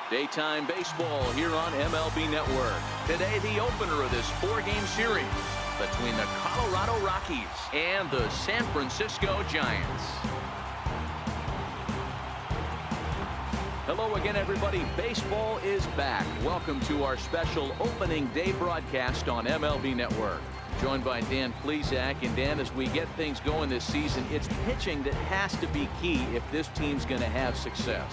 Daytime baseball here on MLB Network. Today, the opener of this four-game series between the Colorado Rockies and the San Francisco Giants. Hello again, everybody. Baseball is back. Welcome to our special opening day broadcast on MLB Network. Joined by Dan Plesac. And Dan, as we get things going this season, it's pitching that has to be key if this team's going to have success.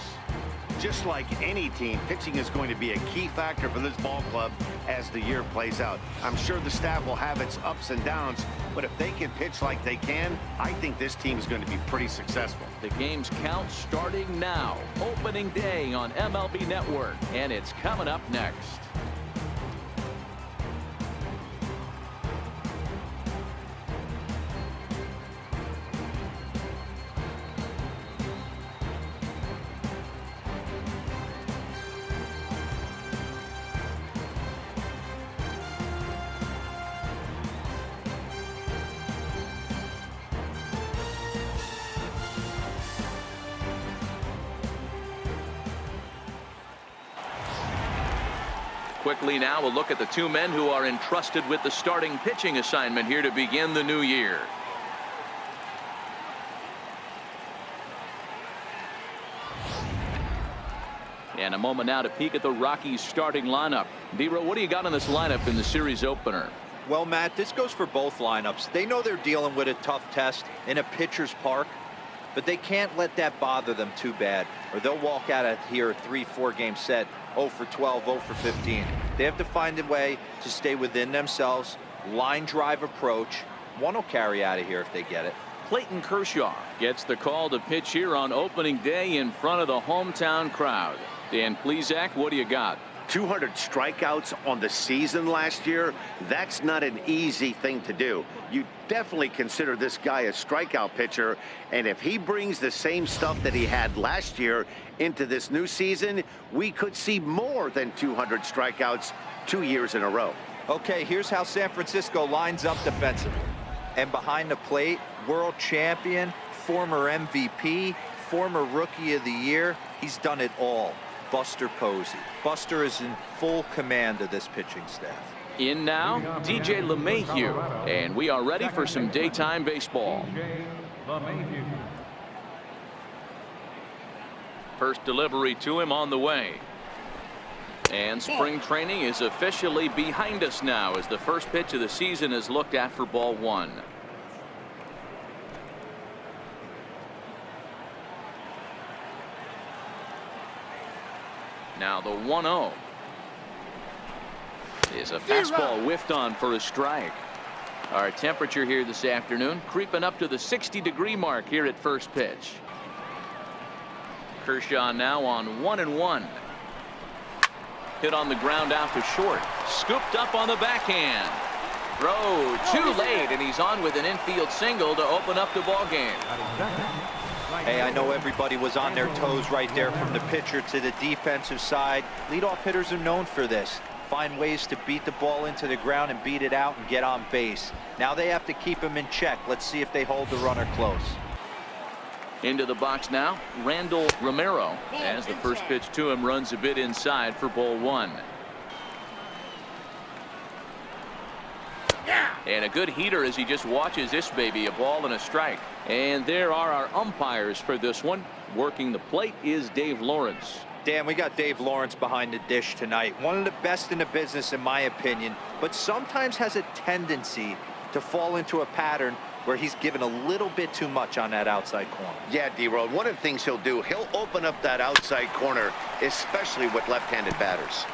Just like any team, pitching is going to be a key factor for this ball club as the year plays out. I'm sure the staff will have its ups and downs, but if they can pitch like they can, I think this team is going to be pretty successful. The game's count starting now. Opening day on MLB Network, and it's coming up next. Quickly now, we'll look at the two men who are entrusted with the starting pitching assignment here to begin the new year. And a moment now to peek at the Rockies starting lineup. D-Row, what do you got on this lineup in the series opener? Well, Matt, this goes for both lineups. They know they're dealing with a tough test in a pitcher's park, but they can't let that bother them too bad, or they'll walk out of here a 3-4 game set 0 for 12, 0 for 15. They have to find a way to stay within themselves. Line drive approach. One will carry out of here if they get it. Clayton Kershaw gets the call to pitch here on opening day in front of the hometown crowd. Dan Plesac, what do you got? 200 strikeouts on the season last year. That's not an easy thing to do. You definitely consider this guy a strikeout pitcher, and if he brings the same stuff that he had last year into this new season, we could see more than 200 strikeouts 2 years in a row. Okay, here's how San Francisco lines up defensively. And behind the plate, world champion, former MVP, former Rookie of the Year. He's done it all. Buster Posey. Buster is in full command of this pitching staff. In now, DJ LeMahieu, and we are ready for some daytime baseball. First delivery to him on the way. And spring training is officially behind us now as the first pitch of the season is looked at for ball one. Now the 1-0 is a fastball whiffed on for a strike. Our temperature here this afternoon creeping up to the 60-degree mark here at first pitch. Kershaw now on 1-1. Hit on the ground out to short. Scooped up on the backhand. Throw too late, and he's on with an infield single to open up the ball game. Hey, I know everybody was on their toes right there from the pitcher to the defensive side. Leadoff hitters are known for this. Find ways to beat the ball into the ground and beat it out and get on base. Now they have to keep him in check. Let's see if they hold the runner close. Into the box now, Randall Romero, as the first pitch to him runs a bit inside for ball one. And a good heater as he just watches this baby, a ball and a strike. And there are our umpires for this one. Working the plate is Dave Lawrence. Dan, we got Dave Lawrence behind the dish tonight. One of the best in the business, in my opinion, but sometimes has a tendency to fall into a pattern where he's given a little bit too much on that outside corner. Yeah, D-Road, one of the things he'll do, he'll open up that outside corner, especially with left-handed batters.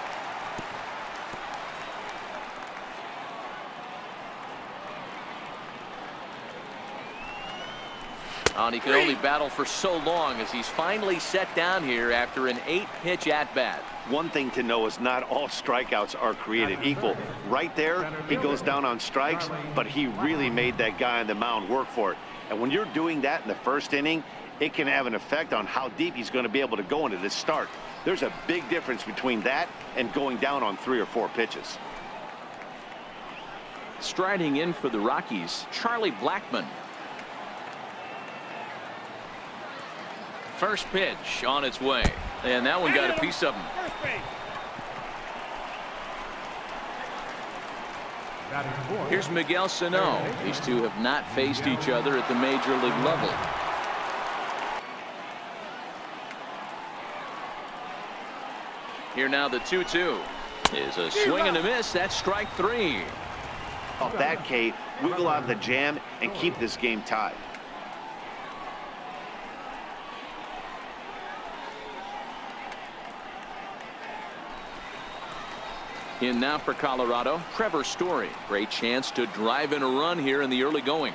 And he can only battle for so long as he's finally set down here after an 8-pitch at-bat. One thing to know is not all strikeouts are created equal. Right there, he goes down on strikes, but he really made that guy on the mound work for it. And when you're doing that in the first inning, it can have an effect on how deep he's going to be able to go into this start. There's a big difference between that and going down on 3 or 4 pitches. Striding in for the Rockies, Charlie Blackmon. First pitch on its way, and that one got a piece of him. Here's Miguel Sano. These two have not faced each other at the major league level. Here now the 2-2 is a swing and a miss. That's strike three. Off that, K, wiggle out of the jam and keep this game tied. In now for Colorado, Trevor Story. Great chance to drive in a run here in the early going.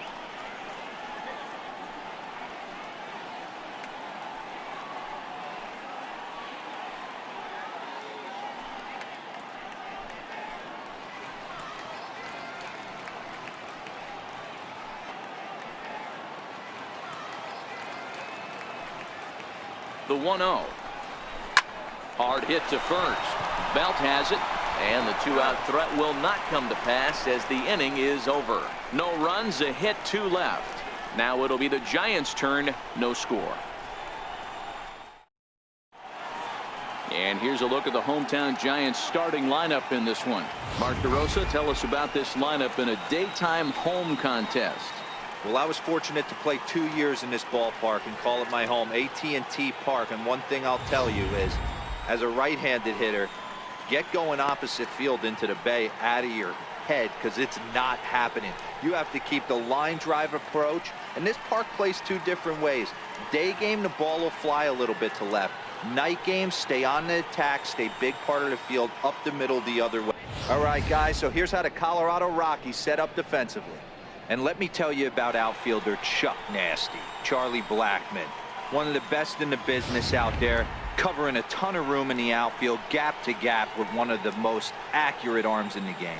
The 1-0. Hard hit to first. Belt has it. And the two-out threat will not come to pass as the inning is over. No runs, a hit, two left. Now it'll be the Giants' turn, no score. And here's a look at the hometown Giants starting lineup in this one. Mark DeRosa, tell us about this lineup in a daytime home contest. Well, I was fortunate to play 2 years in this ballpark and call it my home, AT&T Park. And one thing I'll tell you is, as a right-handed hitter, get going opposite field into the bay out of your head, because it's not happening. You have to keep the line drive approach, and this park plays two different ways. Day game, the ball will fly a little bit to left. Night game, stay on the attack, stay big part of the field, up the middle the other way. All right, guys, so here's how the Colorado Rockies set up defensively. And let me tell you about outfielder Chuck Nasty, Charlie Blackmon. One of the best in the business out there, covering a ton of room in the outfield, gap to gap, with one of the most accurate arms in the game.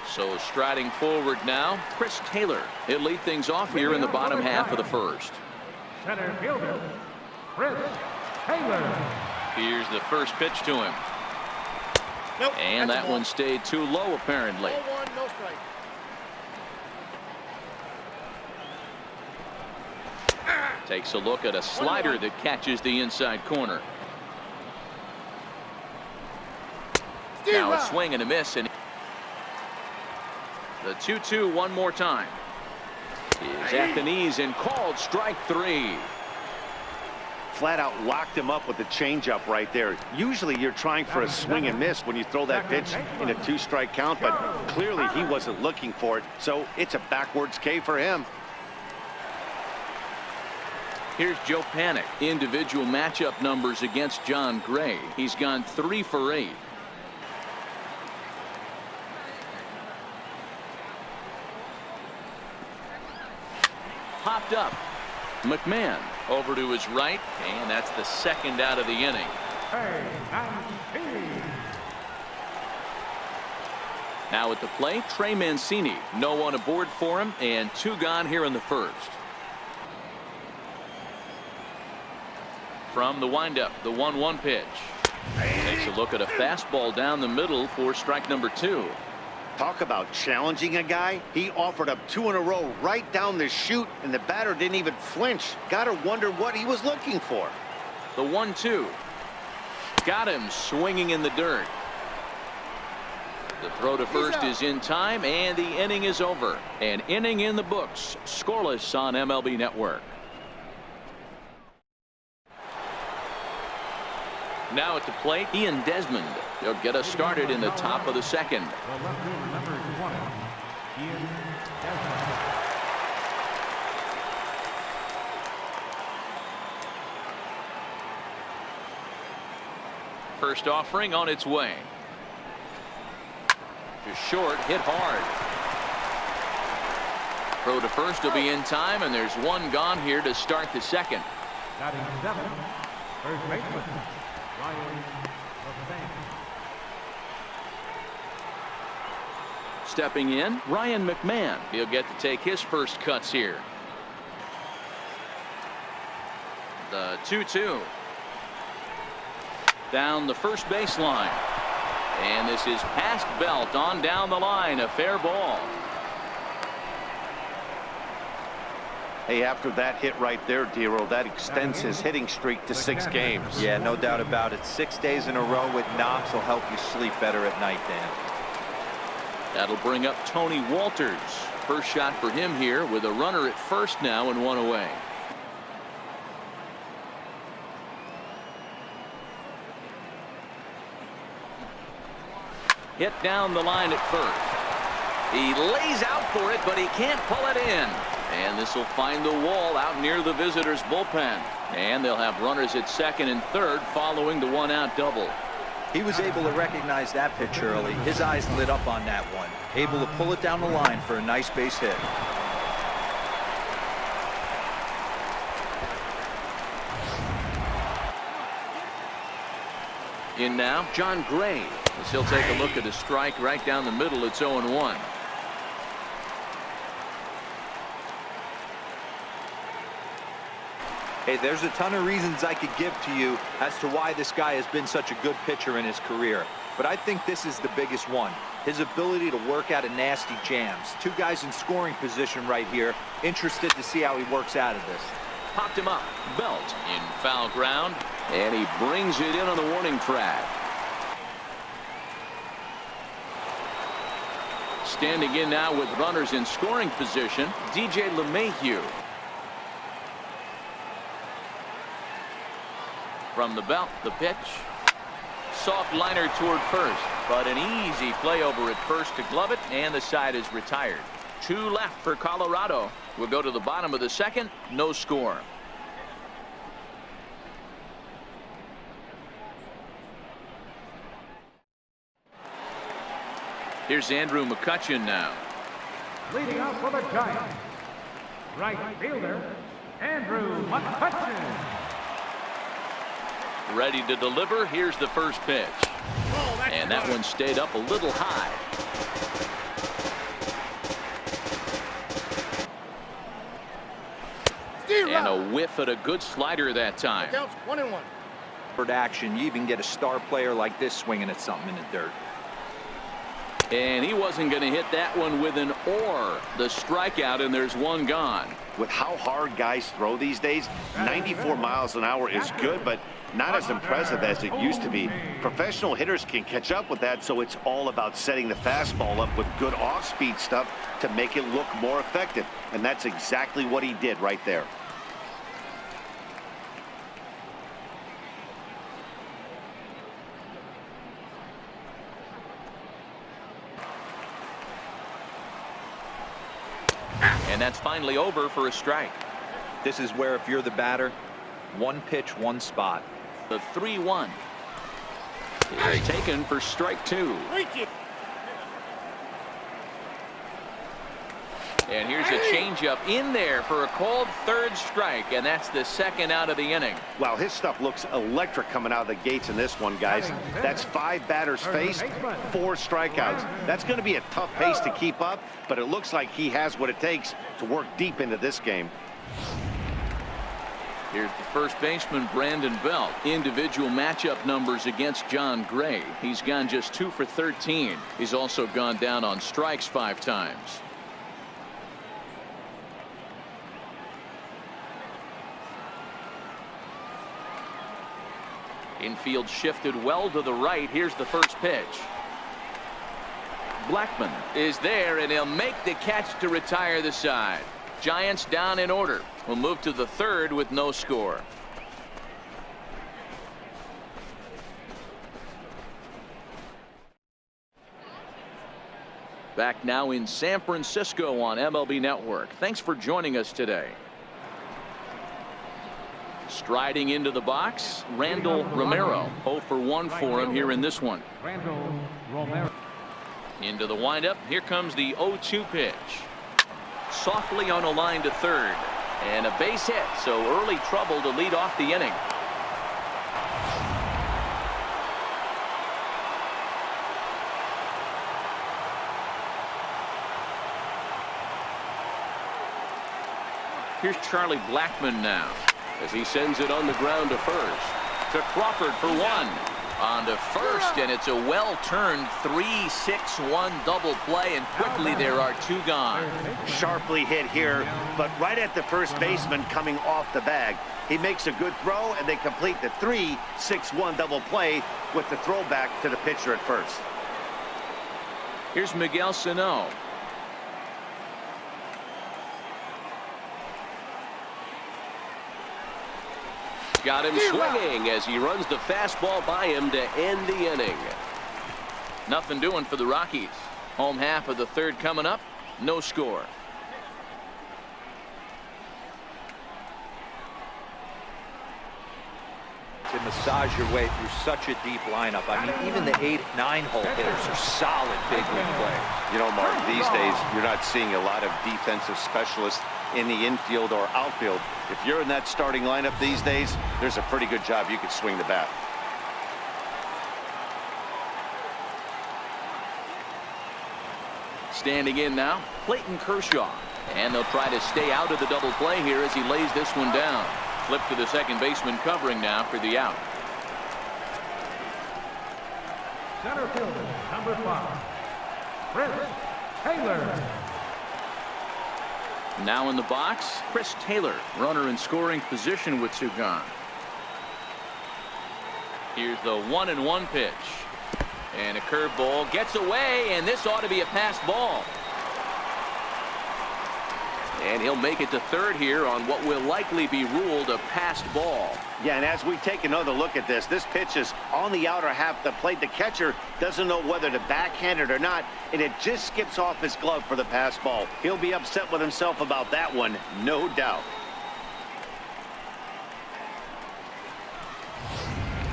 So striding forward now, Chris Taylor. He'll lead things off here in the bottom half of the first. Center fielder, Chris Taylor. Here's the first pitch to him. Nope, and that one stayed too low, apparently. 0-1, no strike. Takes a look at a slider that catches the inside corner. Now a swing and a miss, and the 2-2 one more time. Is at the knees and called strike three. Flat out locked him up with the changeup right there. Usually you're trying for a swing and miss when you throw that pitch in a 2-strike count, but clearly he wasn't looking for it, so it's a backwards K for him. Here's Joe Panik. Individual matchup numbers against John Gray. He's gone 3 for 8. Popped up. McMahon over to his right, and that's the second out of the inning. Now at the plate, Trey Mancini. No one aboard for him, and 2 gone here in the first. From the windup, the 1-1 pitch. Takes a look at a fastball down the middle for strike number 2. Talk about challenging a guy. He offered up 2 in a row right down the chute, and the batter didn't even flinch. Gotta wonder what he was looking for. The 1-2. Got him swinging in the dirt. The throw to first is in time, and the inning is over. An inning in the books. Scoreless on MLB Network. Now at the plate, Ian Desmond. He'll get us started in the top of the second. The left fielder, number 20, Ian Desmond. First offering on its way. To short, hit hard. Throw to first will be in time, and there's 1 gone here to start the second. Batting 7, first baseman, Ryan McMahon. Stepping in, Ryan McMahon. He'll get to take his first cuts here. The 2-2. Down the first baseline. And this is past Belt on down the line. A fair ball. Hey, after that hit right there, Dero, that extends his hitting streak to 6 games. Yeah, no doubt about it. 6 days in a row with knocks will help you sleep better at night, Dan. That'll bring up Tony Walters. First shot for him here with a runner at first now and 1 away. Hit down the line at first. He lays out for it, but he can't pull it in. And this will find the wall out near the visitors' bullpen. And they'll have runners at second and third following the 1-out double. He was able to recognize that pitch early. His eyes lit up on that one. Able to pull it down the line for a nice base hit. In now, John Gray. As he'll take a look at a strike right down the middle. It's 0-1. Hey, there's a ton of reasons I could give to you as to why this guy has been such a good pitcher in his career. But I think this is the biggest one. His ability to work out of nasty jams. 2 guys in scoring position right here. Interested to see how he works out of this. Popped him up. Belt in foul ground. And he brings it in on the warning track. Standing in now with runners in scoring position, DJ LeMahieu. From the belt, the pitch. Soft liner toward first, but an easy play over at first to glove it, and the side is retired. 2 left for Colorado. We'll go to the bottom of the second. No score. Here's Andrew McCutchen now. Leading out for the Giants, right fielder, Andrew McCutchen. Ready to deliver. Here's the first pitch. And that one stayed up a little high. And a whiff at a good slider that time. Counts 1-1. For action, you even get a star player like this swinging at something in the dirt. And he wasn't going to hit that one with an or. The strikeout, and there's one gone. With how hard guys throw these days, 94 miles an hour is good, but not as impressive as it used to be. Professional hitters can catch up with that, so it's all about setting the fastball up with good off-speed stuff to make it look more effective. And that's exactly what he did right there. And that's finally over for a strike. This is where, if you're the batter, 1 pitch, 1 spot. The 3-1 is taken for strike 2. And here's a changeup in there for a called third strike, and that's the second out of the inning. Wow, his stuff looks electric coming out of the gates in this one, guys. That's 5 batters faced, 4 strikeouts. That's going to be a tough pace to keep up, but it looks like he has what it takes to work deep into this game. Here's the first baseman, Brandon Belt. Individual matchup numbers against John Gray. He's gone just 2 for 13. He's also gone down on strikes 5 times. Infield shifted well to the right. Here's the first pitch. Blackman is there, and he'll make the catch to retire the side. Giants down in order. We'll move to the third with no score. Back now in San Francisco on MLB Network. Thanks for joining us today. Striding into the box, Randall Romero. 0 for 1 for him here in this one. Randall Romero. Into the windup. Here comes the 0-2 pitch. Softly on a line to third. And a base hit, so early trouble to lead off the inning. Here's Charlie Blackman now, as he sends it on the ground to first. To Crawford for 1. On to first, and it's a well-turned 3-6-1 double play, and quickly there are two gone. Sharply hit here, but right at the first baseman coming off the bag. He makes a good throw, and they complete the 3-6-1 double play with the throwback to the pitcher at first. Here's Miguel Sano. Got him swinging as he runs the fastball by him to end the inning. Nothing doing for the Rockies. Home half of the third coming up. No score. To massage your way through such a deep lineup. I mean, even the 8-9 hole hitters are solid big league players. You know, Mark, these days you're not seeing a lot of defensive specialists in the infield or outfield. If you're in that starting lineup these days, there's a pretty good job you could swing the bat. Standing in now, Clayton Kershaw. And they'll try to stay out of the double play here as he lays this one down. Flip to the second baseman covering now for the out. Center fielder, number 5, Chris Taylor. Now in the box, Chris Taylor, runner in scoring position with two gone. Here's the 1-1 pitch. And a curveball gets away, and this ought to be a pass ball. And he'll make it to third here on what will likely be ruled a passed ball. Yeah, and as we take another look at this pitch is on the outer half of the plate. The catcher doesn't know whether to backhand it or not, and it just skips off his glove for the pass ball. He'll be upset with himself about that one, no doubt.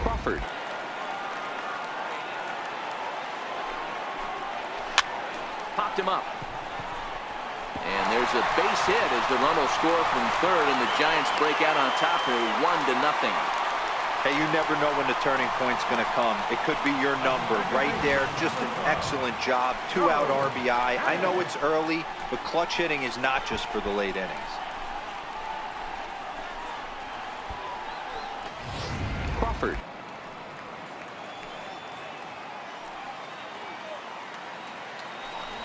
Crawford. Popped him up. And there's a base hit as the run will score from third, and the Giants break out on top for 1-0. Hey, you never know when the turning point's going to come. It could be your number right there. Just an excellent job. 2-out RBI. I know it's early, but clutch hitting is not just for the late innings. Crawford.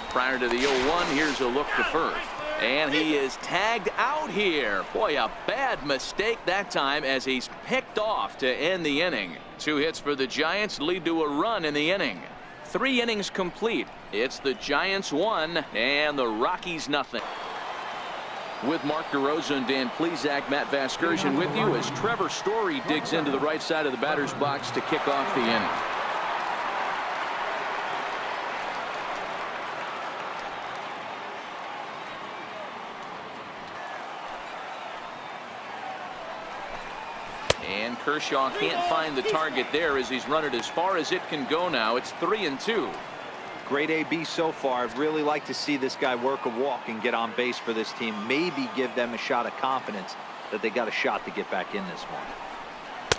Prior to the 0-1, here's a look to first. And he is tagged out here. Boy, a bad mistake that time as he's picked off to end the inning. 2 hits for the Giants lead to a run in the inning. 3 innings complete. It's the Giants 1 and the Rockies nothing. With Mark DeRosa and Dan Plesac, Matt Vasgersian with you as Trevor Story digs into the right side of the batter's box to kick off the inning. And Kershaw can't find the target there as he's run it as far as it can go now. It's 3-2. Great AB so far. I'd really like to see this guy work a walk and get on base for this team. Maybe give them a shot of confidence that they got a shot to get back in this one.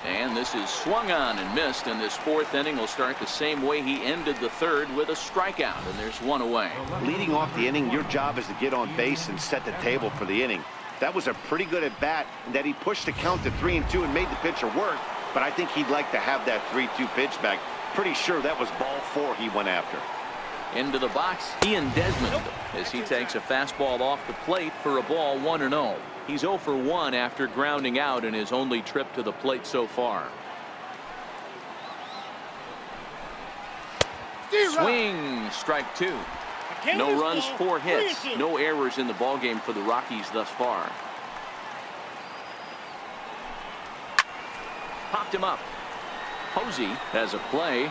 And this is swung on and missed, and this 4th inning will start the same way he ended the 3rd with a strikeout, and there's 1 away. Leading off the inning, your job is to get on base and set the table for the inning. That was a pretty good at bat, and that he pushed the count to 3-2 and made the pitcher work, but I think he'd like to have that 3-2 pitch back. Pretty sure that was ball 4 he went after. Into the box, Ian Desmond, as he takes a fastball off the plate for a ball 1-0. He's 0 for 1 after grounding out in his only trip to the plate so far. Swing, strike 2. No runs, 4 hits, no errors in the ballgame for the Rockies thus far. Popped him up. Posey has a play.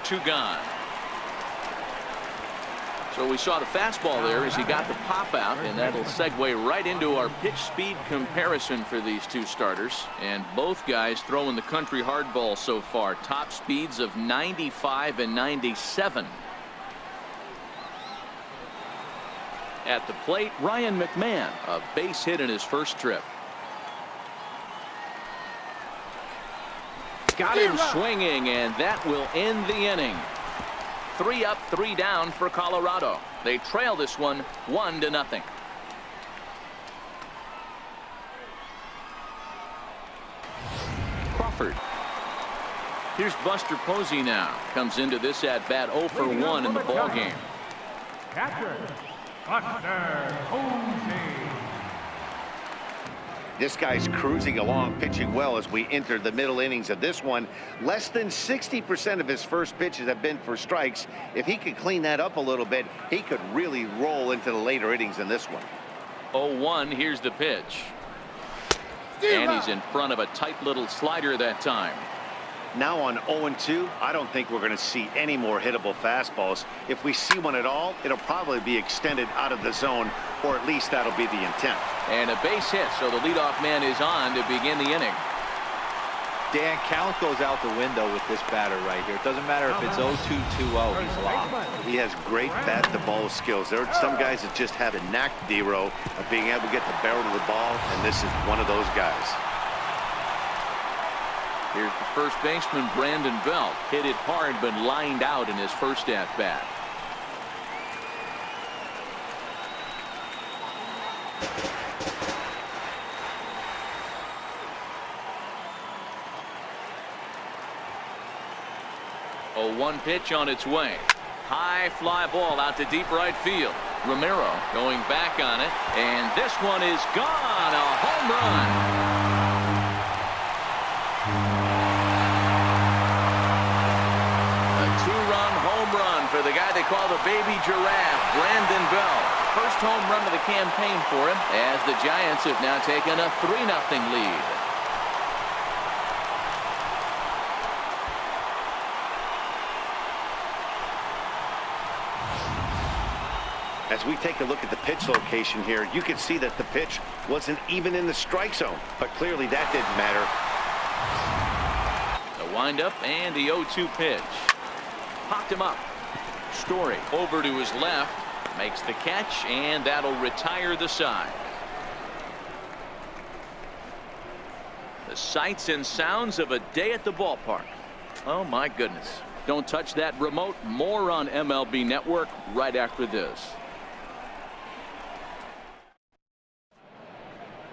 2 gone. So we saw the fastball there as he got the pop out, and that'll segue right into our pitch speed comparison for these 2 starters. And both guys throwing the country hardball so far. Top speeds of 95 and 97. At the plate, Ryan McMahon, a base hit in his first trip. Got him swinging, and that will end the inning. 3 up, 3 down for Colorado. They trail this one 1-0. Crawford. Here's Buster Posey now. Comes into this at bat 0 for 1 in the ball game. Catcher, Buster Posey. This guy's cruising along, pitching well as we enter the middle innings of this one. Less than 60% of his first pitches have been for strikes. If he could clean that up a little bit, he could really roll into the later innings in this one. 0-1. Here's the pitch. And he's in front of a tight little slider that time. Now on 0-2, I don't think we're going to see any more hittable fastballs. If we see one at all, it'll probably be extended out of the zone, or at least that'll be the intent. And a base hit, so the leadoff man is on to begin the inning. Dan, count goes out the window with this batter right here. It doesn't matter if it's 0-2, 2-0, he's locked. He has great bat-to-ball skills. There are some guys that just have a knack, D-Row, of being able to get the barrel of the ball, and this is one of those guys. Here's the first baseman, Brandon Belt. Hit it hard, but lined out in his first at-bat. A 1 pitch on its way. High fly ball out to deep right field. Romero going back on it, and this one is gone. A home run. For the guy they call the baby giraffe, Brandon Bell. First home run of the campaign for him, as the Giants have now taken a 3-0 lead. As we take a look at the pitch location here, you can see that the pitch wasn't even in the strike zone, but clearly that didn't matter. The windup and the 0-2 pitch. Popped him up. Story over to his left, makes the catch, and that'll retire the side. The sights and sounds of a day at the ballpark. Oh my goodness. Don't touch that remote. More on MLB Network right after this.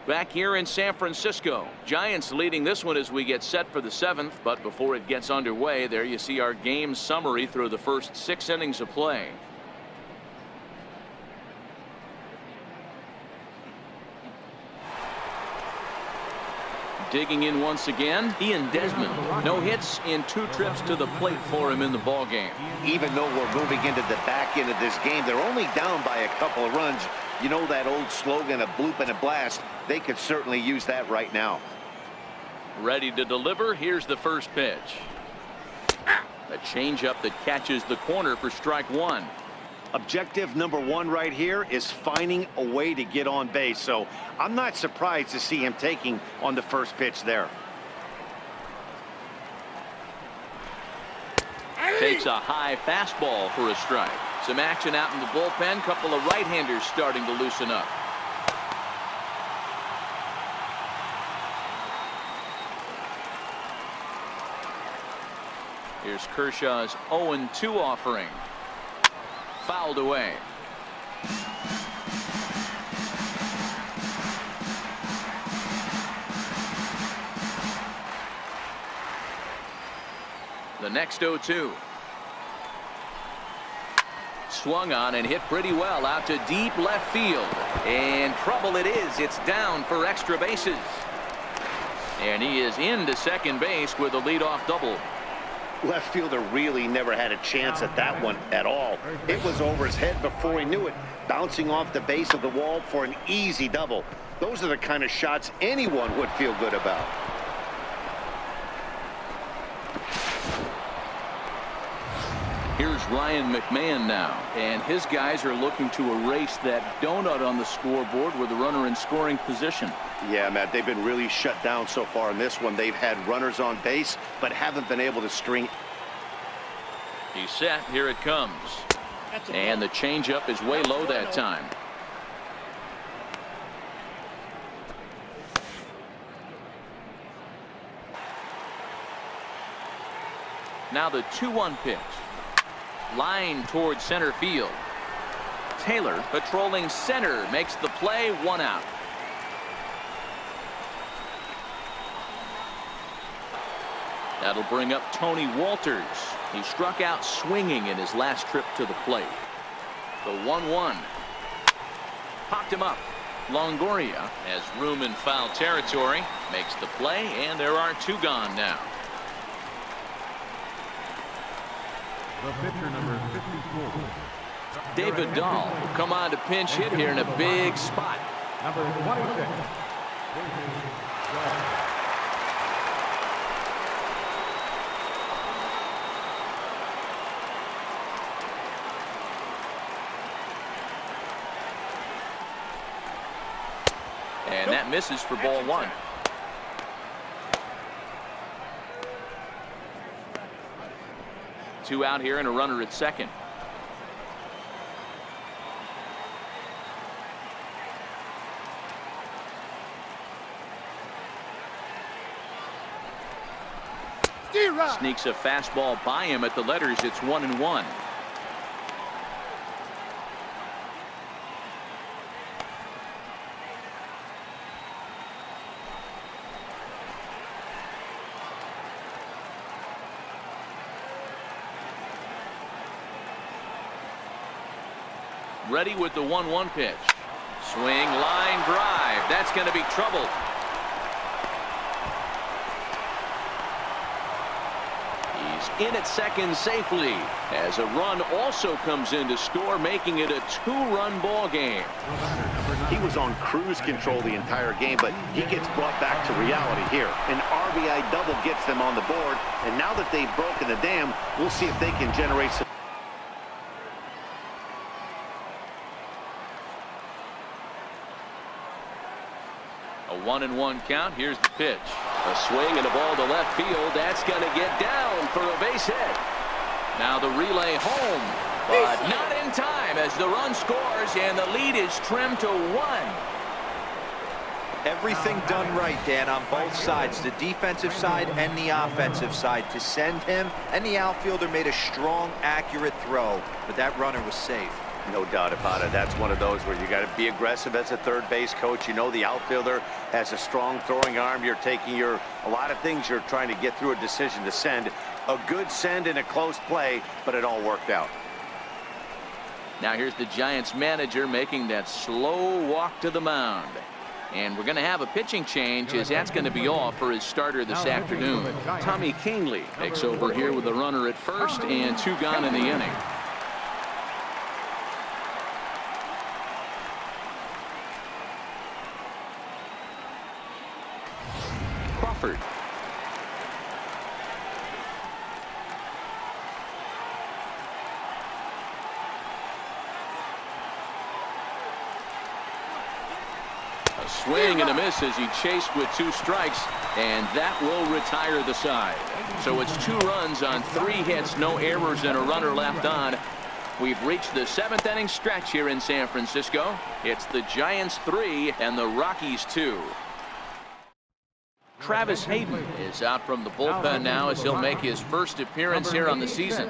Back here in San Francisco, Giants leading this one as we get set for the 7th. But before it gets underway, there you see our game summary through the first 6 innings of play. Digging in once again, Ian Desmond. No hits in 2 trips to the plate for him in the ball game. Even though we're moving into the back end of this game, they're only down by a couple of runs. You know that old slogan, a bloop and a blast. They could certainly use that right now. Ready to deliver. Here's the first pitch. A changeup that catches the corner for strike 1. Objective number 1 right here is finding a way to get on base. So I'm not surprised to see him taking on the first pitch there. Takes a high fastball for a strike. Some action out in the bullpen. Couple of right-handers starting to loosen up. Here's Kershaw's 0-2 offering. Fouled away. The next 0-2. Swung on and hit pretty well out to deep left field. And trouble it is. It's down for extra bases. And he is into second base with a leadoff double. Left fielder really never had a chance at that one at all. It was over his head before he knew it, bouncing off the base of the wall for an easy double. Those are the kind of shots anyone would feel good about. Here's Ryan McMahon now, and his guys are looking to erase that donut on the scoreboard with the runner in scoring position. Yeah, Matt, they've been really shut down so far in this one. They've had runners on base, but haven't been able to string. He's set. Here it comes. And the changeup is way low that time. Now the 2-1 pitch. Line towards center field. Taylor patrolling center makes the play. 1 out. That'll bring up Tony Walters. He struck out swinging in his last trip to the plate. The 1-1. Popped him up. Longoria has room in foul territory. Makes the play, and there are 2 gone now. The pitcher, number 54. David Dahl will come on to pinch hit here in a big spot. Number 26. And that misses for ball 1. Two out here and a runner at second. Sneaks a fastball by him at the letters. It's 1-1. Ready with the 1-1 pitch. Swing, line drive. That's going to be trouble. He's in at second safely as a run also comes in to score, making it a 2-run ball game. He was on cruise control the entire game, but he gets brought back to reality here. An RBI double gets them on the board, and now that they've broken the dam, we'll see if they can generate some. A 1-1 count. Here's the pitch. A swing and a ball to left field. That's going to get down for a base hit. Now the relay home, but not in time as the run scores and the lead is trimmed to 1. Everything done right, Dan, on both sides, the defensive side and the offensive side, to send him, and the outfielder made a strong, accurate throw, but that runner was safe. No doubt about it. That's one of those where you got to be aggressive as a third base coach. You know the outfielder has a strong throwing arm. You're taking a lot of things you're trying to get through a decision to send. A good send in a close play, but it all worked out. Now here's the Giants manager making that slow walk to the mound. And we're going to have a pitching change as that's going to be all for his starter this afternoon. Tommy Kingley takes over here with a runner at first and 2 gone in the inning. Crawford. A swing and a miss as he chased with 2 strikes, and that will retire the side. So it's 2 runs on 3 hits, no errors, and a runner left on. We've reached the 7th inning stretch here in San Francisco. It's the Giants 3 and the Rockies 2. Travis Hayden is out from the bullpen now as he'll make his first appearance here on the season.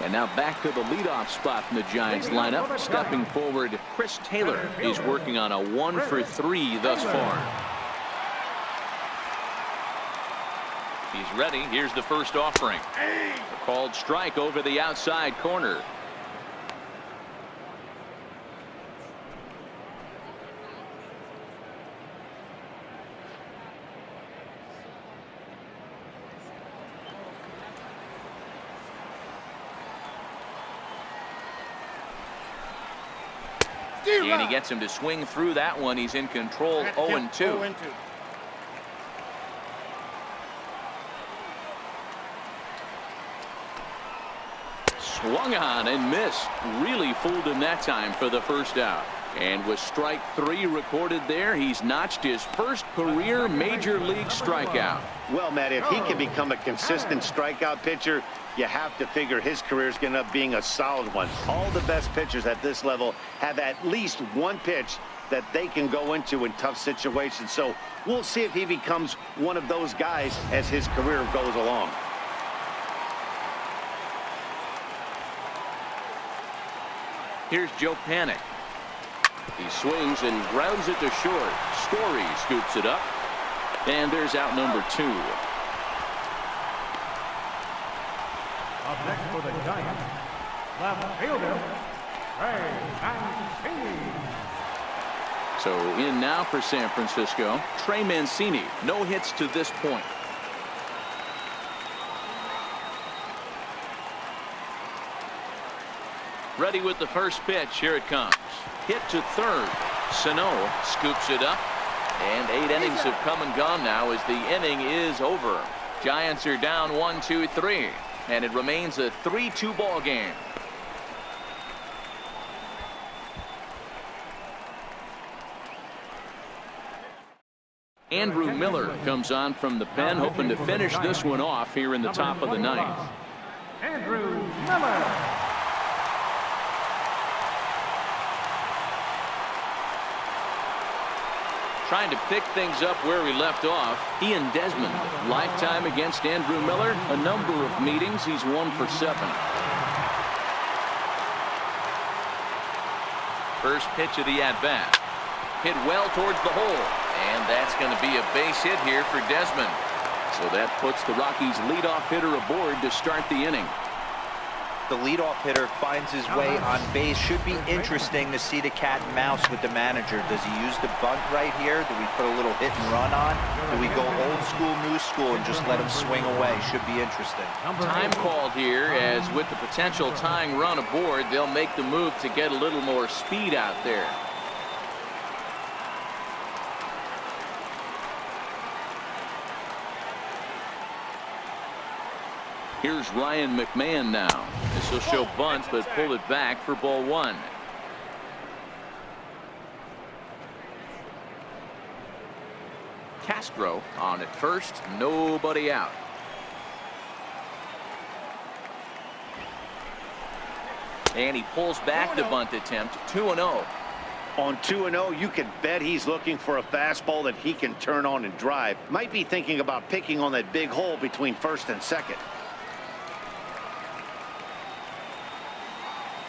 And now back to the leadoff spot from the Giants lineup. Stepping forward, Chris Taylor is working on a 1-for-3 thus far. He's ready. Here's the first offering. A called strike over the outside corner. And he gets him to swing through that one. He's in control. 0-2. Swung on and missed. Really fooled him that time for the first out. And with strike 3 recorded there, he's notched his first career major league strikeout. Well, Matt, if he can become a consistent strikeout pitcher, you have to figure his career is going to end up being a solid one. All the best pitchers at this level have at least one pitch that they can go into in tough situations. So we'll see if he becomes one of those guys as his career goes along. Here's Joe Panic. He swings and grounds it to short. Story scoops it up. And there's out number 2. Up next for the Giants, left fielder, Ray Mancini. So in now for San Francisco, Trey Mancini. No hits to this point. Ready with the first pitch. Here it comes. Hit to third. Sano scoops it up. And 8 innings have come and gone now as the inning is over. Giants are down 1-2-3. And it remains a 3-2 ball game. Andrew Miller comes on from the pen, hoping to finish this one off here in the top of the 9th. Andrew Miller. Trying to pick things up where we left off. Ian Desmond, lifetime against Andrew Miller. A number of meetings. He's 1 for 7. First pitch of the at-bat. Hit well towards the hole. And that's going to be a base hit here for Desmond. So that puts the Rockies leadoff hitter aboard to start the inning. The leadoff hitter finds his way on base. Should be interesting to see the cat and mouse with the manager. Does he use the bunt right here? Do we put a little hit and run on? Do we go old school, new school, and just let him swing away? Should be interesting. Time called here, as with the potential tying run aboard, they'll make the move to get a little more speed out there. Here's Ryan McMahon now. This will show bunt, but pull it back for ball 1. Castro on at first, nobody out. And he pulls back the bunt attempt. 2-0. On 2-0, you can bet he's looking for a fastball that he can turn on and drive. Might be thinking about picking on that big hole between first and second.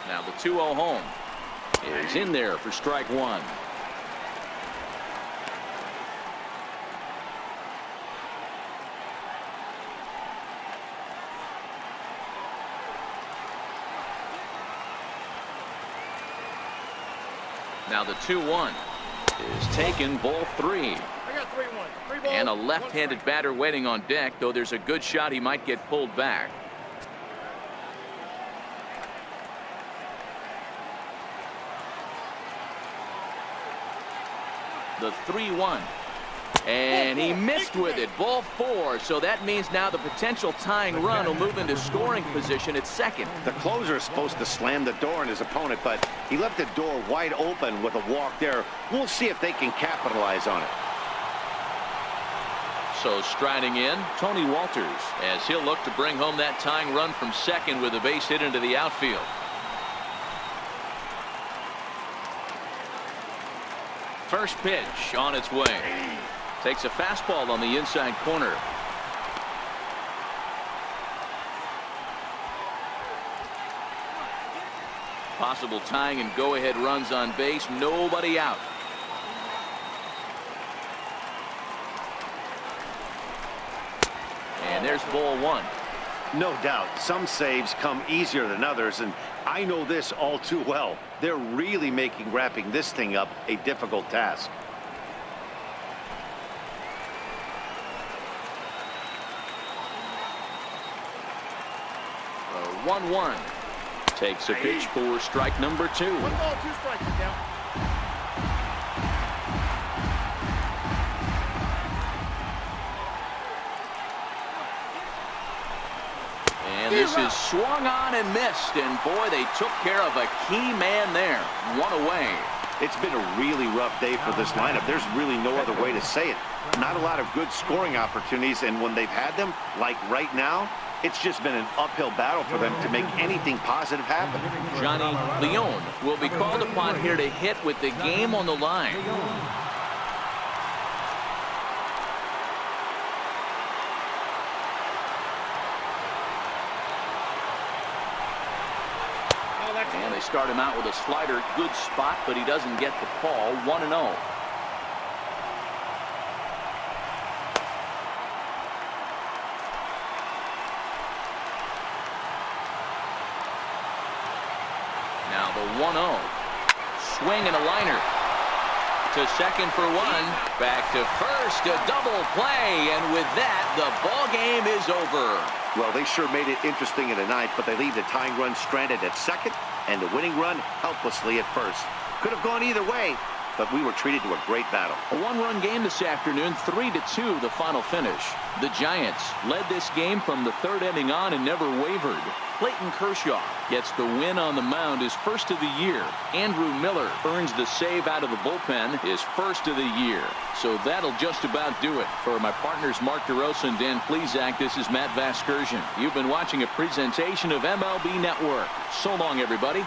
Now the 2-0 home is in there for strike 1. Now the 2-1 is taken, ball 3. I got 3-1. 3 balls, And a 1 left-handed strike. batter waiting on deck, though there's a good shot he might get pulled back. The 3-1. And he missed with it. Ball 4. So that means now the potential tying run will move into scoring position at second. The closer is supposed to slam the door on his opponent, but he left the door wide open with a walk there. We'll see if they can capitalize on it. So striding in, Tony Walters, as he'll look to bring home that tying run from second with a base hit into the outfield. First pitch on its way. Takes a fastball on the inside corner. Possible tying and go-ahead runs on base. Nobody out. And there's ball 1. No doubt, some saves come easier than others, and I know this all too well. They're really making wrapping this thing up a difficult task. The 1-1 takes a pitch for strike number 2. 1 ball, 2 strikes. Down. And this is swung on and missed, and boy, they took care of a key man there. 1 away. It's been a really rough day for this lineup. There's really no other way to say it. Not a lot of good scoring opportunities, and when they've had them, like right now, it's just been an uphill battle for them to make anything positive happen. Johnny Leone will be called upon here to hit with the game on the line. And they start him out with a slider. Good spot, but he doesn't get the call. 1-0. Now the 1-0. Swing and a liner. To second for one. Back to first. A double play. And with that, the ball game is over. Well, they sure made it interesting in the ninth, but they leave the tying run stranded at second and the winning run helplessly at first. Could have gone either way, but we were treated to a great battle. A one-run game this afternoon, 3-2 the final finish. The Giants led this game from the third inning on and never wavered. Clayton Kershaw gets the win on the mound, his first of the year. Andrew Miller earns the save out of the bullpen, his first of the year. So that'll just about do it. For my partners Mark DeRosa and Dan Plesac, this is Matt Vasgersian. You've been watching a presentation of MLB Network. So long, everybody.